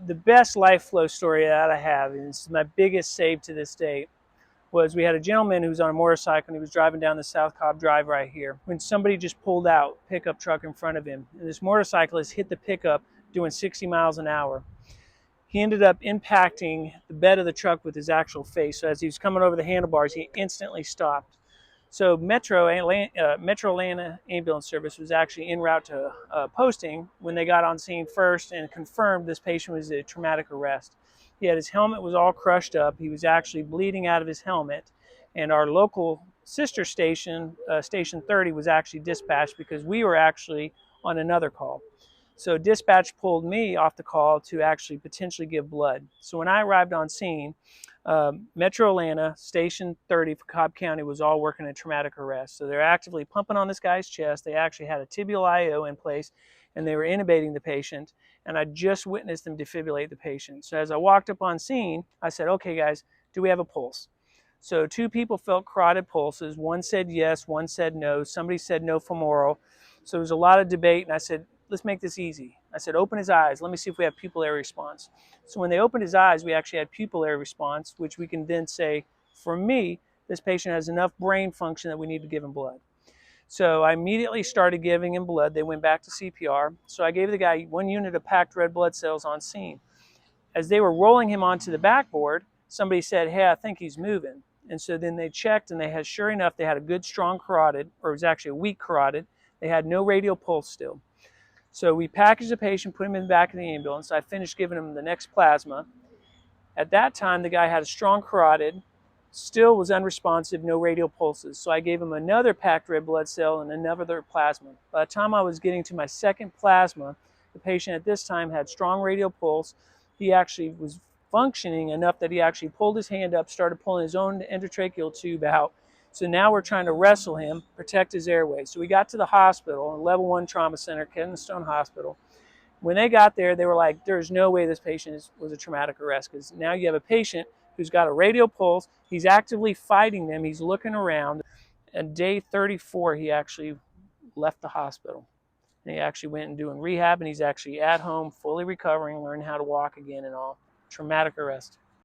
the best LifeFlow story that I have, and it's my biggest save to this day, was we had a gentleman who was on a motorcycle and he was driving down the South Cobb Drive right here when somebody just pulled out pickup truck in front of him. And this motorcyclist hit the pickup doing 60 miles an hour. He ended up impacting the bed of the truck with his actual face. So as he was coming over the handlebars, he instantly stopped. So Metro Atlanta Ambulance Service was actually en route to posting when they got on scene first and confirmed this patient was a traumatic arrest. He had his helmet was all crushed up. He was actually bleeding out of his helmet. And our local sister station, Station 30, was actually dispatched because we were actually on another call. So dispatch pulled me off the call to actually potentially give blood. So when I arrived on scene, Metro Atlanta, Station 30 for Cobb County was all working a traumatic arrest. So they're actively pumping on this guy's chest. They actually had a tibial IO in place, and they were intubating the patient. And I just witnessed them defibrillate the patient. So as I walked up on scene, I said, okay, guys, do we have a pulse? So 2 people felt carotid pulses. One said yes, one said no. Somebody said no femoral. So there was a lot of debate, and I said, let's make this easy. I said, open his eyes. Let me see if we have pupillary response. So when they opened his eyes, we actually had pupillary response, which we can then say, for me, this patient has enough brain function that we need to give him blood. So I immediately started giving him blood. They went back to CPR. So I gave the guy 1 unit of packed red blood cells on scene. As they were rolling him onto the backboard, somebody said, hey, I think he's moving. And so then they checked, and they had, sure enough, they had a good strong carotid, or it was actually a weak carotid. They had no radial pulse still. So we packaged the patient, put him in the back of the ambulance. I finished giving him the next plasma. At that time, the guy had a strong carotid, still was unresponsive, no radial pulses. So I gave him another packed red blood cell and another plasma. By the time I was getting to my second plasma, the patient at this time had strong radial pulse. He actually was functioning enough that he actually pulled his hand up, started pulling his own endotracheal tube out. So now we're trying to wrestle him, protect his airway. So we got to the hospital, Level 1 Trauma Center, Kensington Hospital. When they got there, they were like, there's no way this patient was a traumatic arrest, because now you have a patient who's got a radial pulse. He's actively fighting them. He's looking around. And day 34, he actually left the hospital. And he actually went and doing rehab, and he's actually at home, fully recovering, learning how to walk again and all. Traumatic arrest.